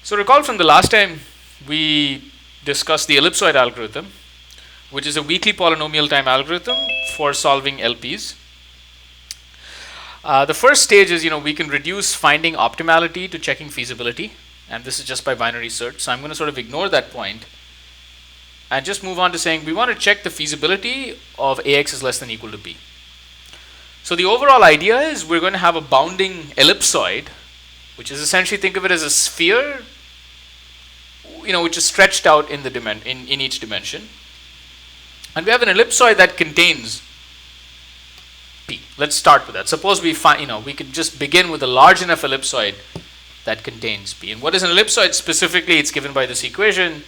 So recall from the last time we discussed the ellipsoid algorithm, which is a weakly polynomial time algorithm for solving LPs. The first stage is, we can reduce finding optimality to checking feasibility, and this is just by binary search. So I'm going to sort of ignore that point and just move on to saying we want to check the feasibility of AX is less than or equal to B. So the overall idea is we're going to have a bounding ellipsoid, which is essentially, think of it as a sphere, which is stretched out in each dimension. And we have an ellipsoid that contains P. Let's start with that. Suppose we find, we could just begin with a large enough ellipsoid that contains P. And what is an ellipsoid specifically? It's given by this equation.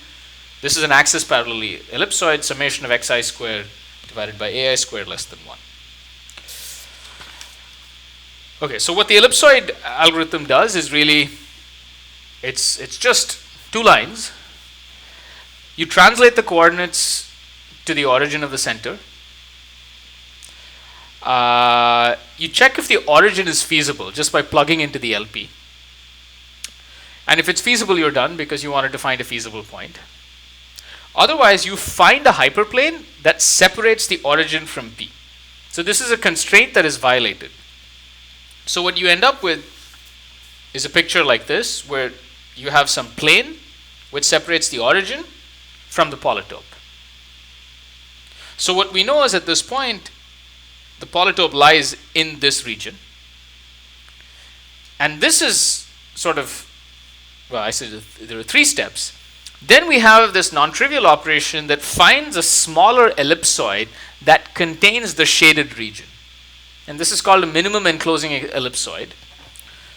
This is an axis parallel ellipsoid, summation of xi squared divided by ai squared less than 1. Okay, so what the ellipsoid algorithm does is really, it's just two lines. You translate the coordinates to the origin of the center. You check if the origin is feasible just by plugging into the LP. And if it's feasible, you're done because you wanted to find a feasible point. Otherwise, you find a hyperplane that separates the origin from P. So this is a constraint that is violated. So what you end up with is a picture like this, where you have some plane which separates the origin from the polytope. So what we know is at this point, the polytope lies in this region. And this is sort of, well, I said there are three steps. Then we have this non-trivial operation that finds a smaller ellipsoid that contains the shaded region. And this is called a minimum enclosing ellipsoid.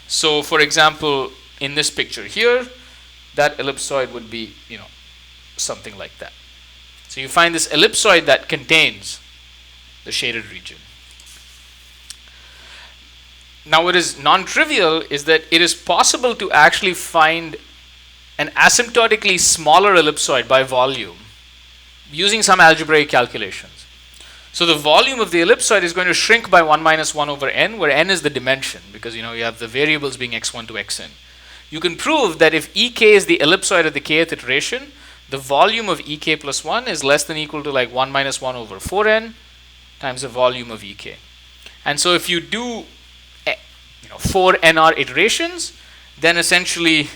So for example, in this picture here, that ellipsoid would be, something like that. So you find this ellipsoid that contains the shaded region. Now what is non-trivial is that it is possible to actually find an asymptotically smaller ellipsoid by volume using some algebraic calculations. So the volume of the ellipsoid is going to shrink by 1 minus 1 over n, where n is the dimension, because you have the variables being x1 to xn. You can prove that if ek is the ellipsoid at the kth iteration, the volume of ek plus 1 is less than or equal to like 1 minus 1 over 4n times the volume of ek. And so if you do 4 nr iterations, then essentially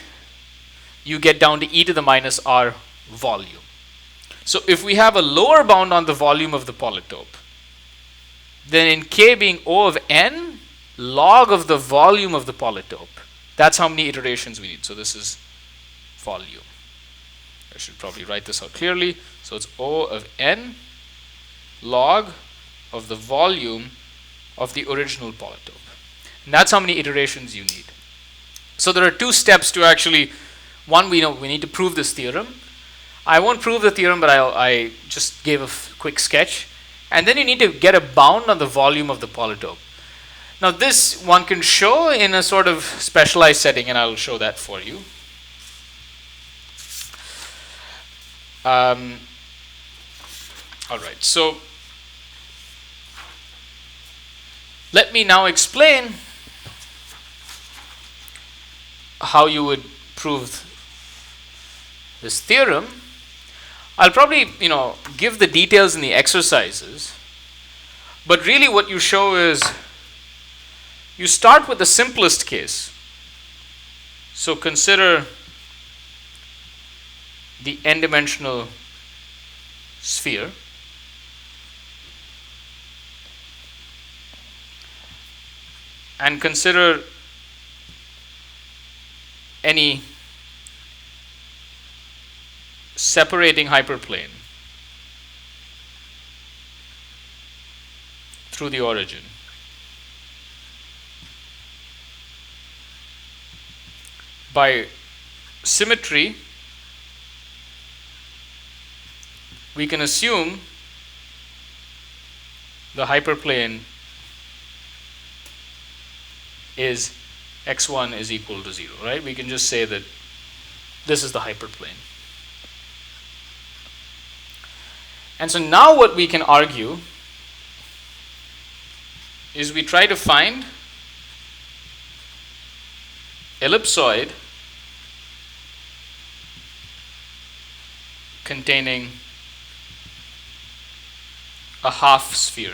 you get down to e to the minus r volume. So if we have a lower bound on the volume of the polytope, then in k being O of n, log of the volume of the polytope, that's how many iterations we need. So this is volume. I should probably write this out clearly. So it's O of n log of the volume of the original polytope. And that's how many iterations you need. So there are two steps to actually, one, we need to prove this theorem. I won't prove the theorem, but I just gave a quick sketch. And then you need to get a bound on the volume of the polytope. Now this one can show in a sort of specialized setting, and I'll show that for you. All right, so let me now explain how you would prove this theorem. I'll probably, give the details in the exercises, but really what you show is you start with the simplest case. So consider the n-dimensional sphere. And consider any separating hyperplane through the origin. By symmetry, we can assume the hyperplane is x1 is equal to 0, right? We can just say that this is the hyperplane. And so now what we can argue is we try to find ellipsoid containing a half sphere.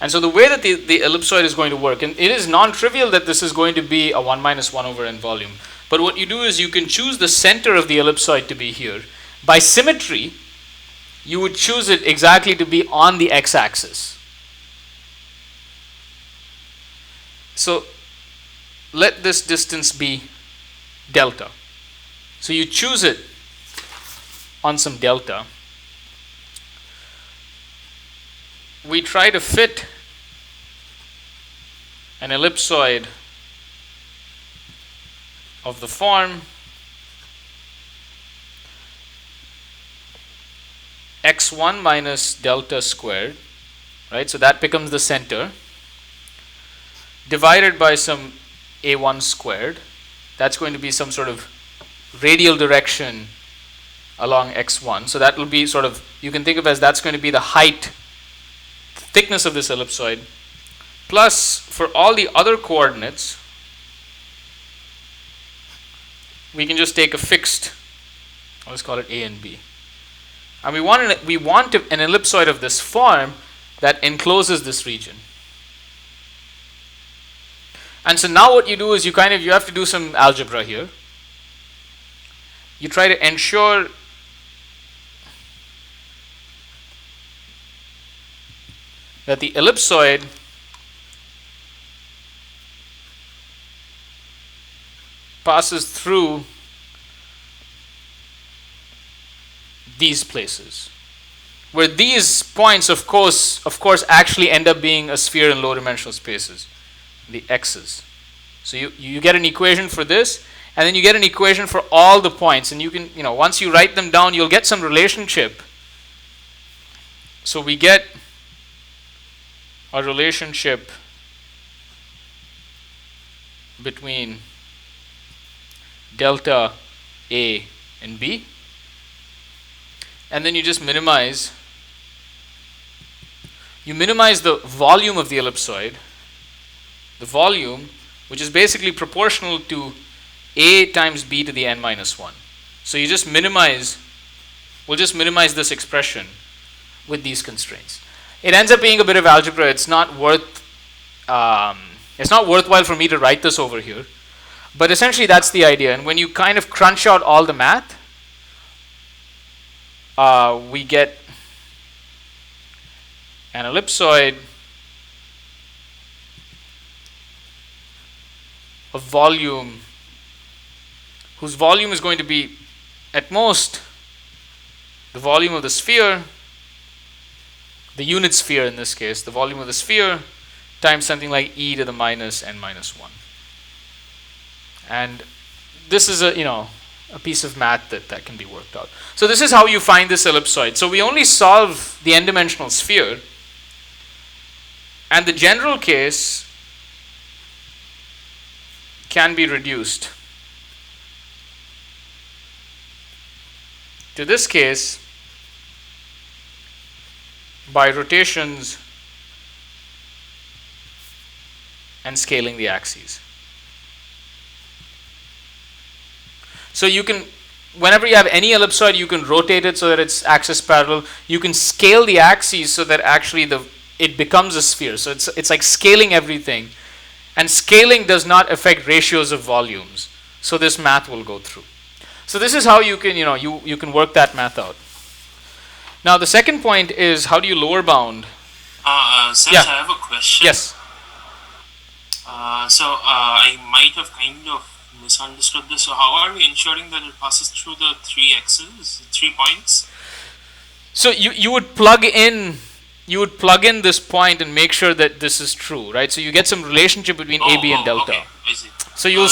And so the way that the ellipsoid is going to work, and it is non-trivial that this is going to be a 1 minus 1 over n volume. But what you do is you can choose the center of the ellipsoid to be here. By symmetry, you would choose it exactly to be on the x-axis. So let this distance be delta. So you choose it on some delta. We try to fit an ellipsoid of the form x1 minus delta squared, right? So that becomes the center, divided by some a1 squared. That's going to be some sort of radial direction along x1. So that will be sort of, you can think of as that's going to be the height, thickness of this ellipsoid, plus for all the other coordinates, we can just take a fixed, let's call it a and b. And we want an ellipsoid of this form that encloses this region. And so now what you do is you have to do some algebra here. You try to ensure that the ellipsoid passes through these places, where these points of course actually end up being a sphere in low dimensional spaces, the x's. So you get an equation for this, and then you get an equation for all the points, and you can, once you write them down, you'll get some relationship. So we get a relationship between delta A and B, and then you just minimize the volume of the ellipsoid, the volume which is basically proportional to A times B to the n minus 1. So you just we'll just minimize this expression with these constraints. It ends up being a bit of algebra. It's not worthwhile for me to write this over here. But essentially that's the idea. And when you kind of crunch out all the math, we get an ellipsoid of volume whose volume is going to be at most the volume of the sphere, the unit sphere in this case, the volume of the sphere times something like e to the minus n minus 1. And this is a piece of math that can be worked out. So this is how you find this ellipsoid. So we only solve the n-dimensional sphere, and the general case can be reduced to this case by rotations and scaling the axes. So you can, whenever you have any ellipsoid, you can rotate it so that it's axis parallel. You can scale the axes so that actually it becomes a sphere. So it's like scaling everything. And scaling does not affect ratios of volumes. So this math will go through. So this is how you can, you can work that math out. Now the second point is, how do you lower bound? Sir, I have a question. Yes. I might have kind of misunderstood this. So how are we ensuring that it passes through the 3 x's, 3 points? So you would plug in this point and make sure that this is true, right? So you get some relationship between AB and delta. Okay, I see. So you'll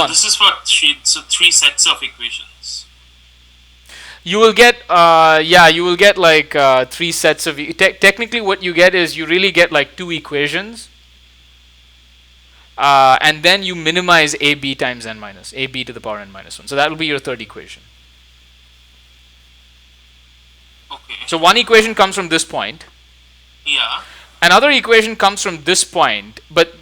this is for 3 sets of equations. You will get like 3 sets of technically what you get is you really get like 2 equations, and then you minimize AB times n minus AB to the power n minus 1. So that will be your third equation. Okay. So one equation comes from this point. Yeah. Another equation comes from this point, but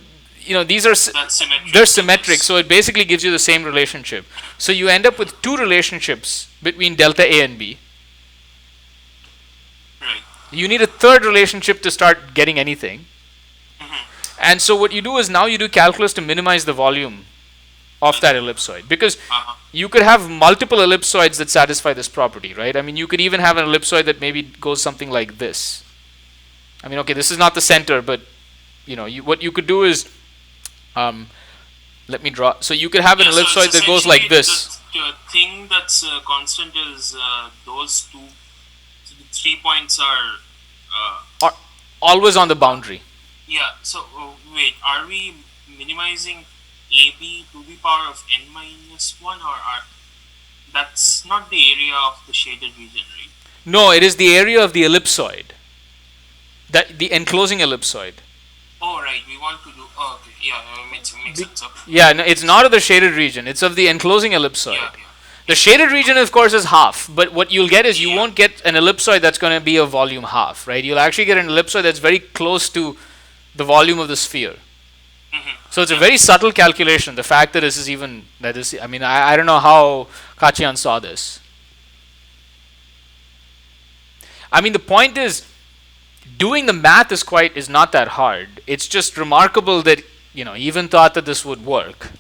these are That's symmetric. they're symmetric, so it basically gives you the same relationship. So you end up with two relationships between delta A and B. Right. You need a third relationship to start getting anything. And so what you do is now you do calculus to minimize the volume of that ellipsoid, because you could have multiple ellipsoids that satisfy this property, right? I mean, you could even have an ellipsoid that maybe goes something like this. I mean, okay, this is not the center, but what you could do is, let me draw. So you could have an ellipsoid that goes like this. The thing that's constant is those two, the 3 points are always on the boundary. Yeah. So wait, are we minimizing AB to the power of n minus 1, or that's not the area of the shaded region, right? No, it is the area of the ellipsoid. The enclosing ellipsoid. Oh, right. We want to do. Oh, okay. Yeah, makes sense. Yeah, no, it's not of the shaded region. It's of the enclosing ellipsoid. Yeah. The shaded region, of course, is half. But what you'll get is you won't get an ellipsoid that's going to be a volume half, right? You'll actually get an ellipsoid that's very close to the volume of the sphere. So it's a very subtle calculation. The fact that this is even I mean, I don't know how Kachian saw this. I mean, the point is, doing the math is not that hard. It's just remarkable that he even thought that this would work.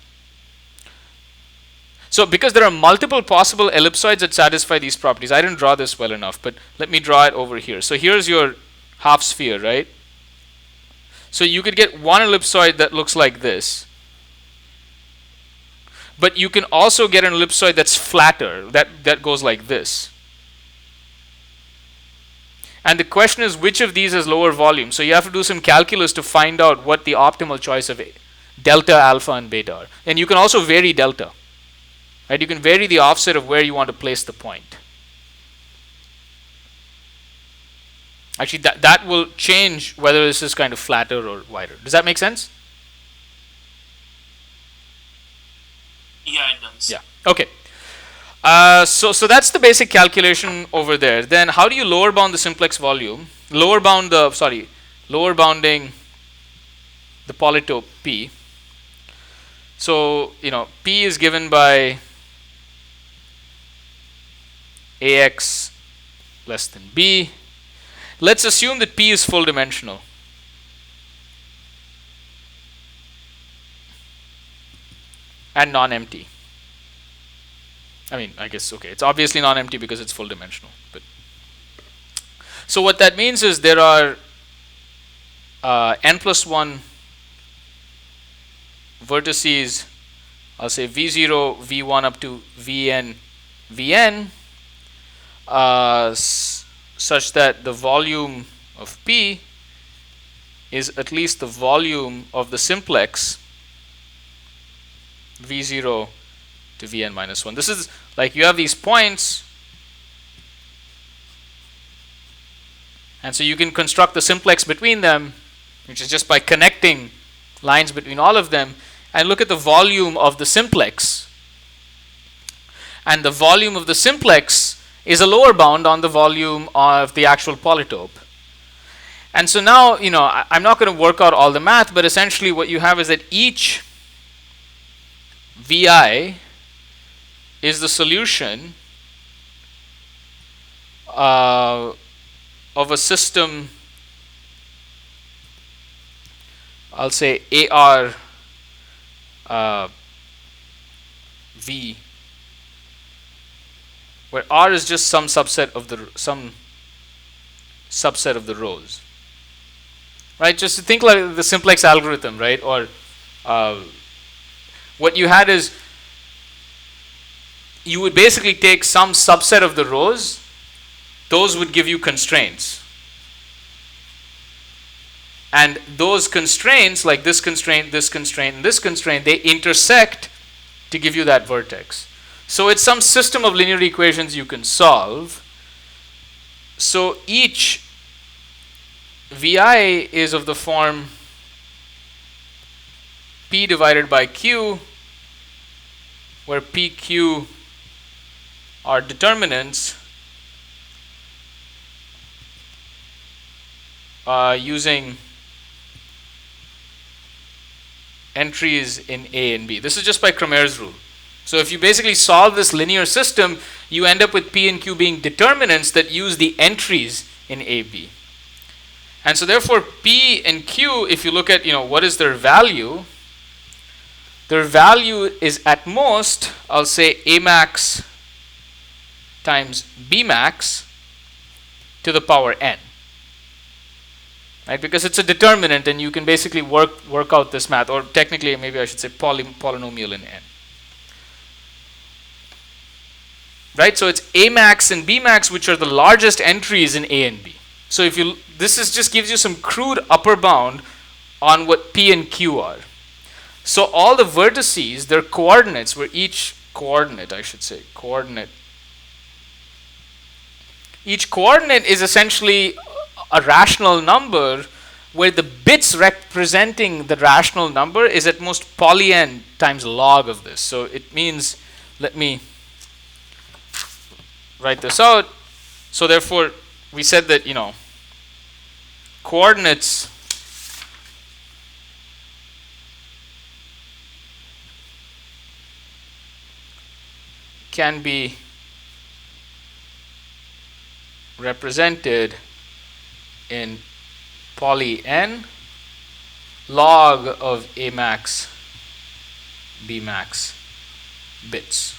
So because there are multiple possible ellipsoids that satisfy these properties, I didn't draw this well enough, but let me draw it over here. So here's your half sphere, right? So you could get one ellipsoid that looks like this. But you can also get an ellipsoid that's flatter, that goes like this. And the question is, which of these has lower volume? So you have to do some calculus to find out what the optimal choice of delta, alpha, and beta are. And you can also vary delta. Right? You can vary the offset of where you want to place the point. Actually, that will change whether this is kind of flatter or wider. Does that make sense? Yeah, it does. Yeah. Okay. So that's the basic calculation over there. Then how do you lower bound the simplex volume? Lower bounding the polytope P. So P is given by AX less than B. Let's assume that P is full dimensional. And non-empty. I mean, I guess, okay, it's obviously non-empty because it's full dimensional. But so what that means is there are n plus 1 vertices, I'll say V0, V1 up to Vn, such that the volume of P is at least the volume of the simplex V0 to Vn minus 1. This is like you have these points, and so you can construct the simplex between them, which is just by connecting lines between all of them, and look at the volume of the simplex. And the volume of the simplex is a lower bound on the volume of the actual polytope. And so now, I'm not going to work out all the math, but essentially what you have is that each Vi is the solution of a system, I'll say AR V, where R is just some subset of the rows, right? Just to think like the simplex algorithm, right? Or what you had is you would basically take some subset of the rows. Those would give you constraints, and those constraints, like this constraint, this constraint, and this constraint, they intersect to give you that vertex. So it's some system of linear equations you can solve. So each Vi is of the form P divided by Q, where PQ are determinants using entries in A and B. This is just by Cramer's rule. So if you basically solve this linear system, you end up with P and Q being determinants that use the entries in A, B. And so therefore P and Q, if you look at, what is their value is at most, I'll say A max times B max to the power n. Right? Because it's a determinant and you can basically work out this math, or technically maybe I should say polynomial in n. Right? So it's A max and B max, which are the largest entries in A and B. So if this just gives you some crude upper bound on what P and Q are. So all the vertices, their coordinates, where each coordinate is essentially a rational number where the bits representing the rational number is at most poly n times log of this. So it means, let me write this out. So therefore we said that, coordinates can be represented in poly n log of A max B max bits.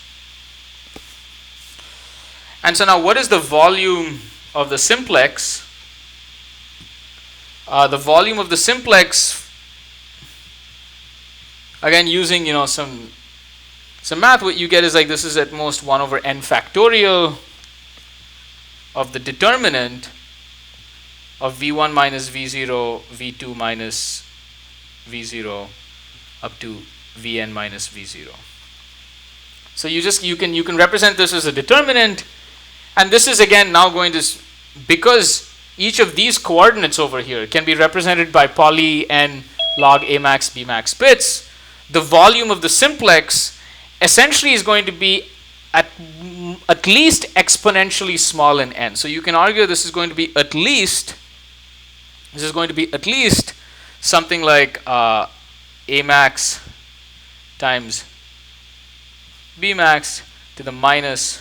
And so now what is the volume of the simplex? The volume of the simplex, again using some math, what you get is like this is at most 1 over n factorial of the determinant of v1 minus v0, v2 minus v0 up to vn minus v0. So you can represent this as a determinant, and this is again now going to, because each of these coordinates over here can be represented by poly n log A max B max bits, the volume of the simplex essentially is going to be at least exponentially small in n. So you can argue this is going to be at least something like A max times B max to the minus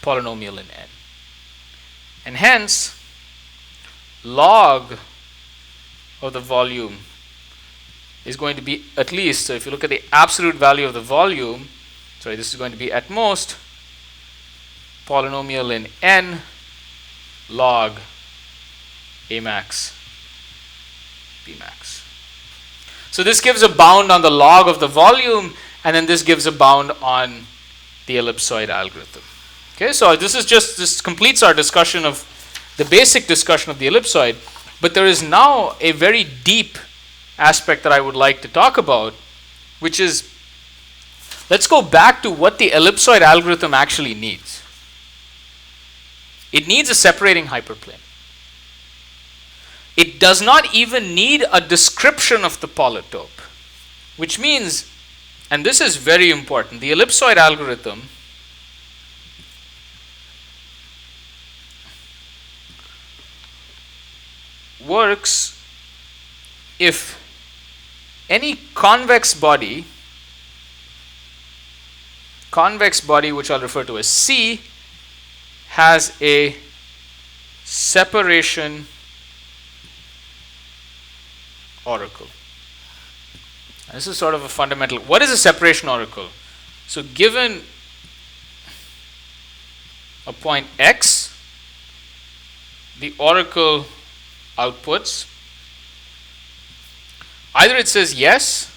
polynomial in n. And hence log of the volume is going to be at least, so if you look at the absolute value of the volume, this is going to be at most polynomial in n log A max B max. So this gives a bound on the log of the volume, and then this gives a bound on the ellipsoid algorithm. Okay, so this completes our discussion of the basic discussion of the ellipsoid, but there is now a very deep aspect that I would like to talk about, which is, let's go back to what the ellipsoid algorithm actually needs. It needs a separating hyperplane. It does not even need a description of the polytope, which means, and this is very important, the ellipsoid algorithm works if any convex body, which I'll refer to as C, has a separation oracle. This is sort of a fundamental. What is a separation oracle? So given a point X, the oracle outputs, either it says yes,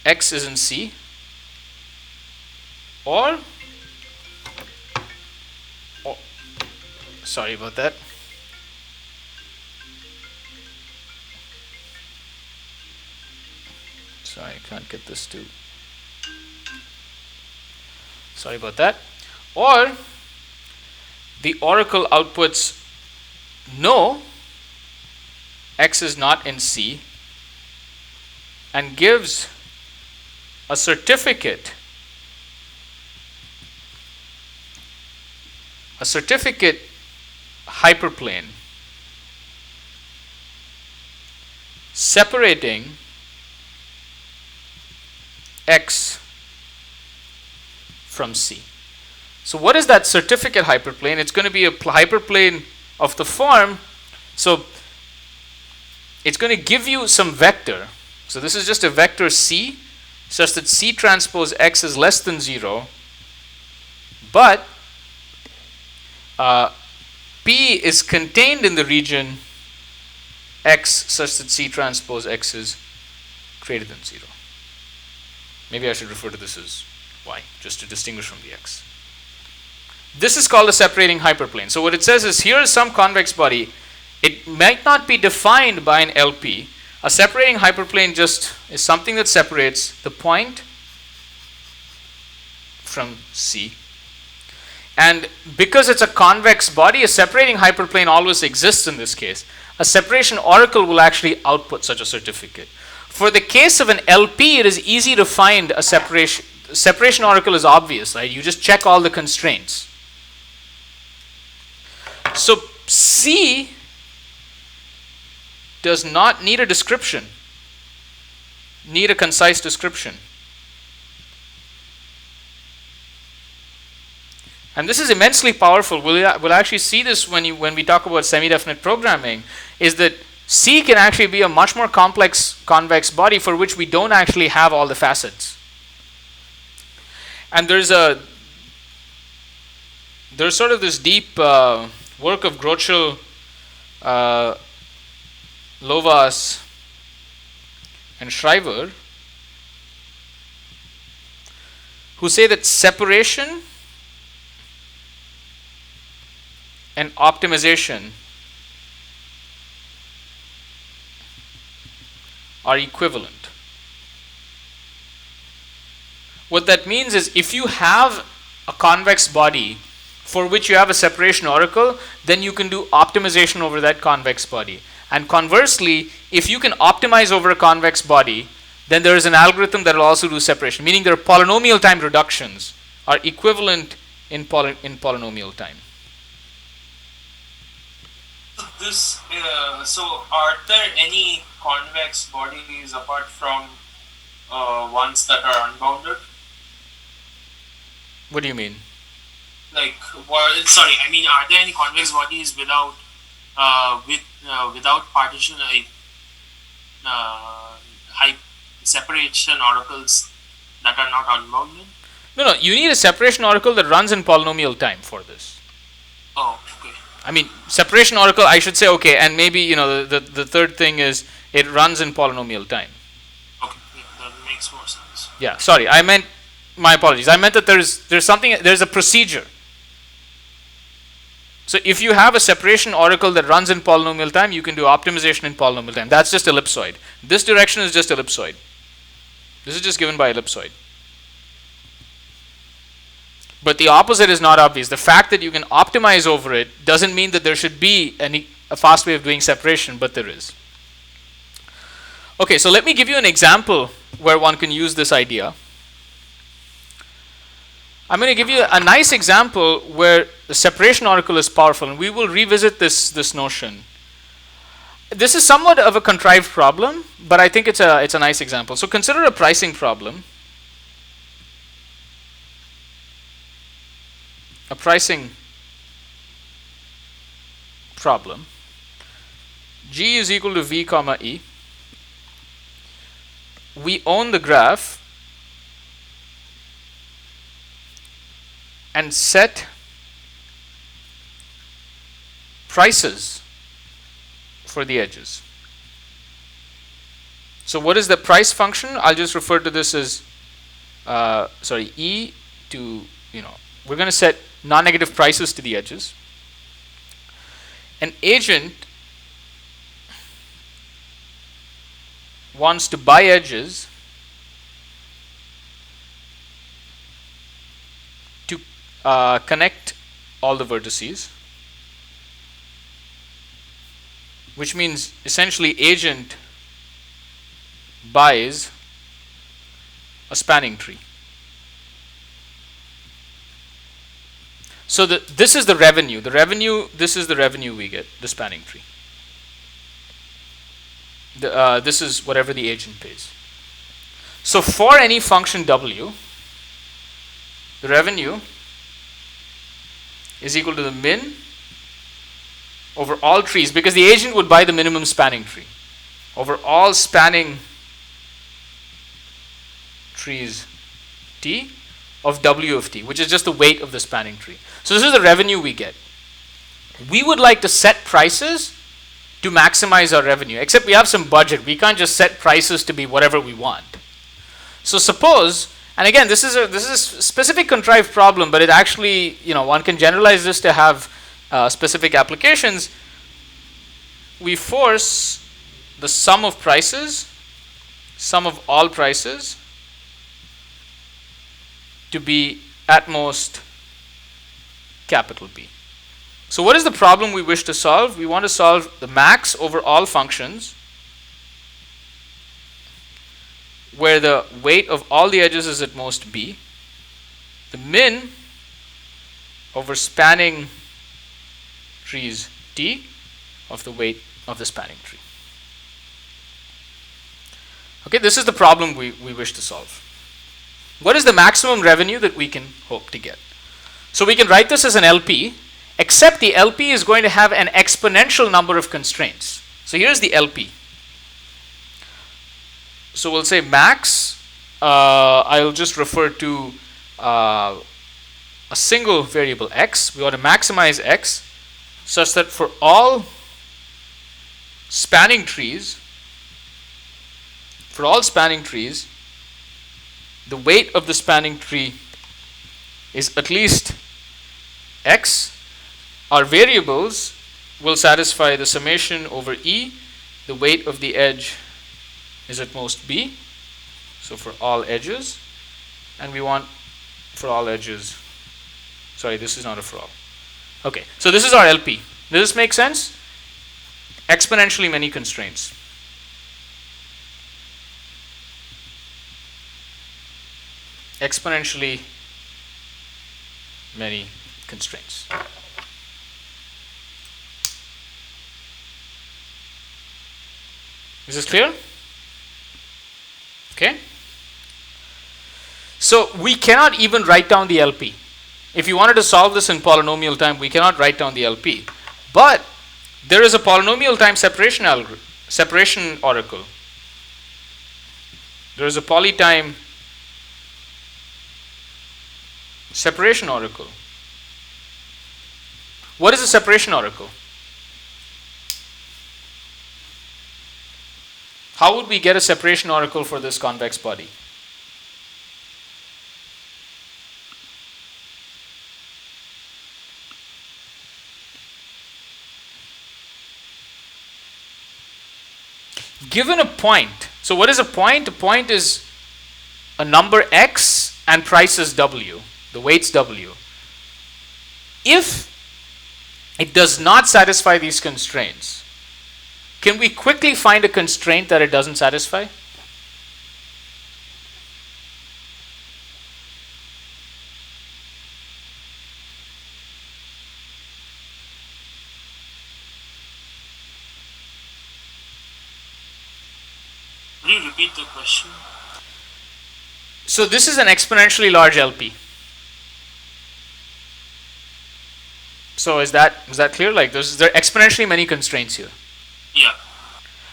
X is in C, or sorry about that. Sorry, I can't get this to. Sorry about that. Or the oracle outputs no, X is not in C, and gives a certificate hyperplane separating x from C. So what is that certificate hyperplane? It's going to be a hyperplane of the form. So it's going to give you some vector. So this is just a vector C such that C transpose x is less than 0, but P is contained in the region x such that C transpose x is greater than 0. Maybe I should refer to this as y, just to distinguish from the x. This is called a separating hyperplane. So what it says is, here is some convex body. It might not be defined by an LP. A separating hyperplane just is something that separates the point from C. And because it's a convex body, a separating hyperplane always exists in this case. A separation oracle will actually output such a certificate. For the case of an LP, it is easy to find a separation. Separation oracle is obvious, right? You just check all the constraints. So C does not need a description, need a concise description. And this is immensely powerful. We'll actually see this when we talk about semi-definite programming, is that C can actually be a much more complex convex body for which we don't actually have all the facets. And there's sort of this deep work of Grochel, Lovas, and Shriver, who say that separation and optimization are equivalent. What that means is, if you have a convex body for which you have a separation oracle, then you can do optimization over that convex body. And conversely, if you can optimize over a convex body, then there is an algorithm that will also do separation, meaning their polynomial time reductions are equivalent in polynomial time. So are there any convex bodies apart from ones that are unbounded? What do you mean? Like, sorry, I mean, are there any convex bodies without partition, separation oracles that are not unbounded? No, you need a separation oracle that runs in polynomial time for this. Oh, okay. I mean, separation oracle, I should say, okay, and maybe, the third thing is it runs in polynomial time. Okay, yeah, that makes more sense. Yeah, sorry, my apologies. I meant that there's a procedure. So if you have a separation oracle that runs in polynomial time, you can do optimization in polynomial time. That's just ellipsoid. This direction is just ellipsoid. This is just given by ellipsoid. But the opposite is not obvious. The fact that you can optimize over it doesn't mean that there should be a fast way of doing separation, but there is. Okay, so let me give you an example where one can use this idea. I'm going to give you a nice example where the separation oracle is powerful, and we will revisit this notion. This is somewhat of a contrived problem, but I think it's a nice example. So consider a pricing problem. A pricing problem. G is equal to V comma E. We own the graph and set prices for the edges. So what is the price function? I'll just refer to this as E to, we're going to set non-negative prices to the edges. An agent wants to buy edges to connect all the vertices, which means essentially agent buys a spanning tree. So this is the revenue. This is the revenue we get, the spanning tree. This is whatever the agent pays. So for any function w, the revenue is equal to the min over all trees, because the agent would buy the minimum spanning tree, over all spanning trees t of w of t, which is just the weight of the spanning tree. So this is the revenue we get. We would like to set prices to maximize our revenue, except we have some budget. We can't just set prices to be whatever we want. So suppose, and again, this is a specific contrived problem, but it actually, one can generalize this to have specific applications. We force the sum of prices, sum of all prices, to be at most capital P. So what is the problem we wish to solve? We want to solve the max over all functions where the weight of all the edges is at most b, the min over spanning trees t of the weight of the spanning tree. Okay, this is the problem we wish to solve. What is the maximum revenue that we can hope to get? So we can write this as an LP, except the LP is going to have an exponential number of constraints. So here's the LP. So we'll say max, I'll just refer to a single variable x. We want to maximize x such that for all spanning trees, the weight of the spanning tree is at least x. Our variables will satisfy the summation over e, the weight of the edge is at most b, so for all edges, and we want for all edges, sorry, this is not a for all. Okay, so this is our LP. Does this make sense? Exponentially many constraints. Exponentially many constraints. Is this clear? Okay. So we cannot even write down the LP. If you wanted to solve this in polynomial time, we cannot write down the LP. But there is a polynomial time separation oracle. There is a polytime separation oracle. What is a separation oracle? How would we get a separation oracle for this convex body? Given a point, so what is a point? A point is a number x and price is w, the weight's w. If it does not satisfy these constraints, can we quickly find a constraint that it doesn't satisfy? Will you repeat the question? So this is an exponentially large LP. So is that clear? Like there are exponentially many constraints here. Yeah.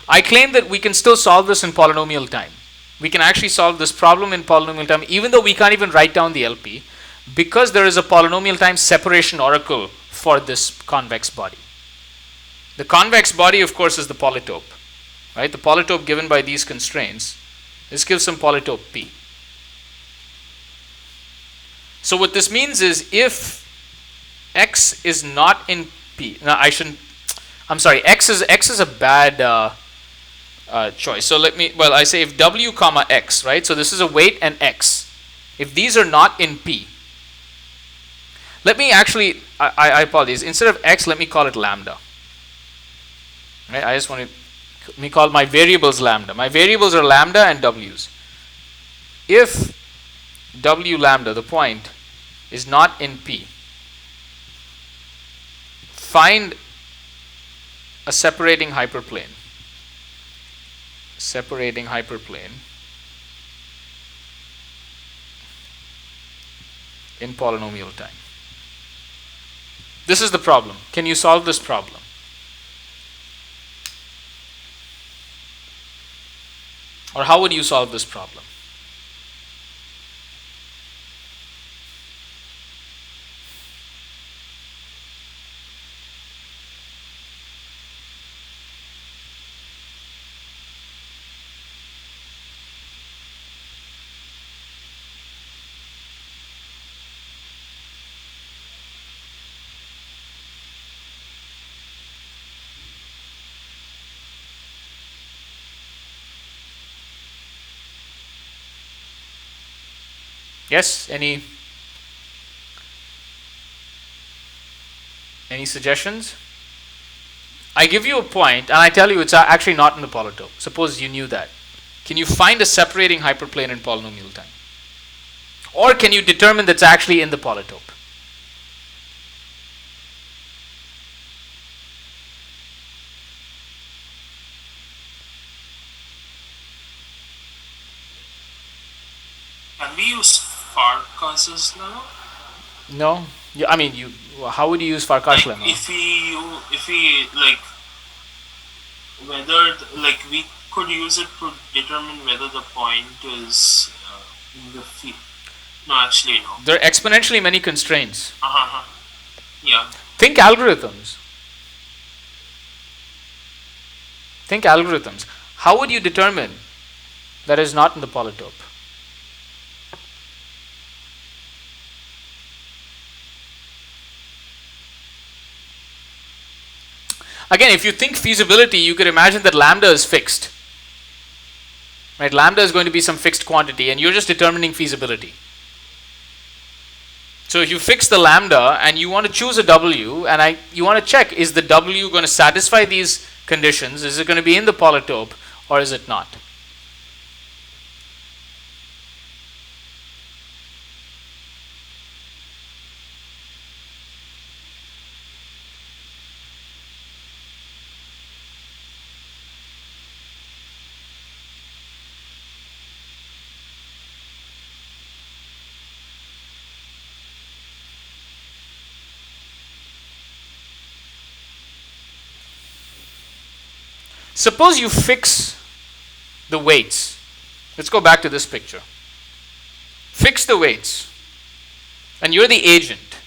I claim that we can still solve this in polynomial time. We can actually solve this problem in polynomial time even though we can't even write down the LP, because there is a polynomial time separation oracle for this convex body. The convex body, of course, is the polytope. Right? The polytope given by these constraints, this gives some polytope P. So what this means is if x is not in P, I'm sorry, x is a bad choice. So I say if w comma x, right? So this is a weight and x. If these are not in P, let me actually, I apologize, instead of x, let me call it lambda. Right? I just want to, let me call my variables lambda. My variables are lambda and w's. If w lambda, the point, is not in P, find a separating hyperplane in polynomial time. This is the problem. Can you solve this problem? Or how would you solve this problem? Yes, any suggestions? I give you a point and I tell you it's actually not in the polytope. Suppose you knew that. Can you find a separating hyperplane in polynomial time? Or can you determine that's actually in the polytope? Can we use Farkas's lemma? No. I mean, how would you use Farkas Like lemma? if we like whether we could use it to determine whether the point is in the field. No, actually no. There are exponentially many constraints. Yeah. Think algorithms. Think algorithms. How would you determine that is not in the polytope? Again, if you think feasibility, you could imagine that lambda is fixed. Right? Lambda is going to be some fixed quantity and you're just determining feasibility. So if you fix the lambda and you want to choose a w and you want to check, is the w going to satisfy these conditions? Is it going to be in the polytope or is it not? Suppose you fix the weights. Let's go back to this picture. Fix the weights and you're the agent.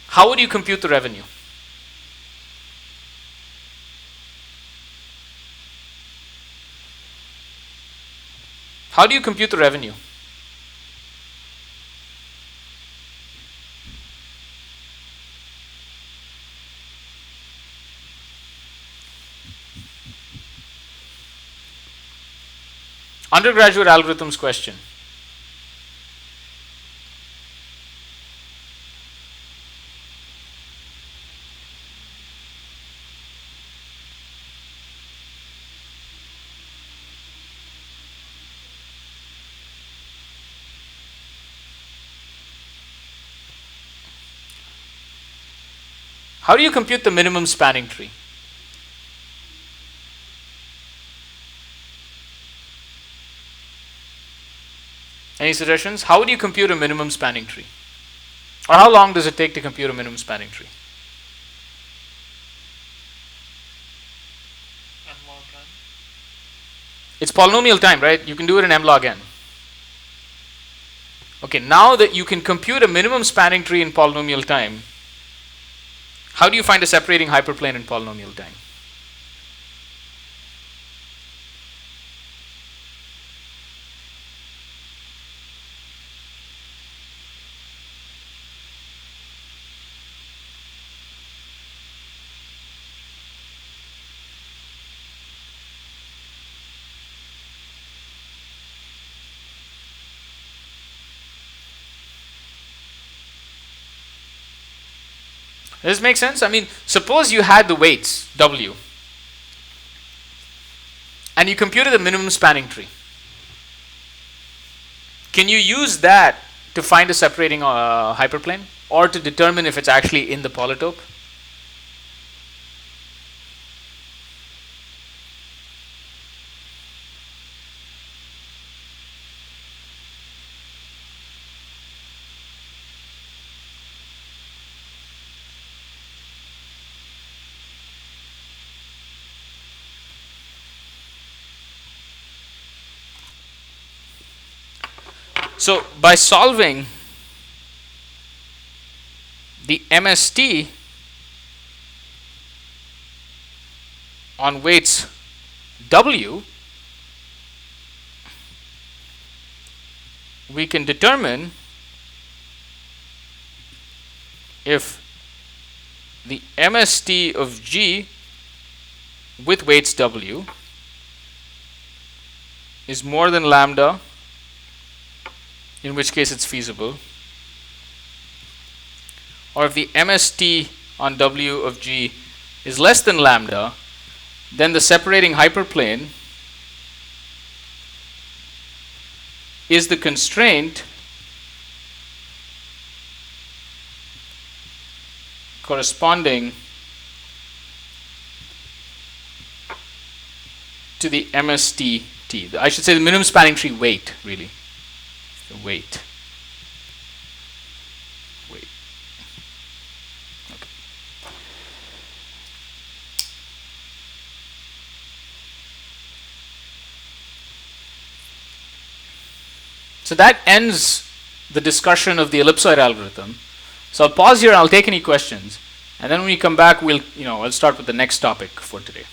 How would you compute the revenue? How do you compute the revenue? Undergraduate algorithms question. How do you compute the minimum spanning tree? Any suggestions? How would you compute a minimum spanning tree? Or how long does it take to compute a minimum spanning tree? M log n. It's polynomial time, right? You can do it in m log n. Okay, now that you can compute a minimum spanning tree in polynomial time, how do you find a separating hyperplane in polynomial time? Does this make sense? I mean, suppose you had the weights, W, and you computed the minimum spanning tree. Can you use that to find a separating hyperplane or to determine if it's actually in the polytope? So by solving the MST on weights W, we can determine if the MST of G with weights W is more than lambda, in which case it's feasible, or if the MST on W of G is less than lambda, then the separating hyperplane is the constraint corresponding to the MST T. I should say the minimum spanning tree weight, really. The weight. Okay. So that ends the discussion of the ellipsoid algorithm. So I'll pause here and I'll take any questions. And then when we come back, I'll start with the next topic for today.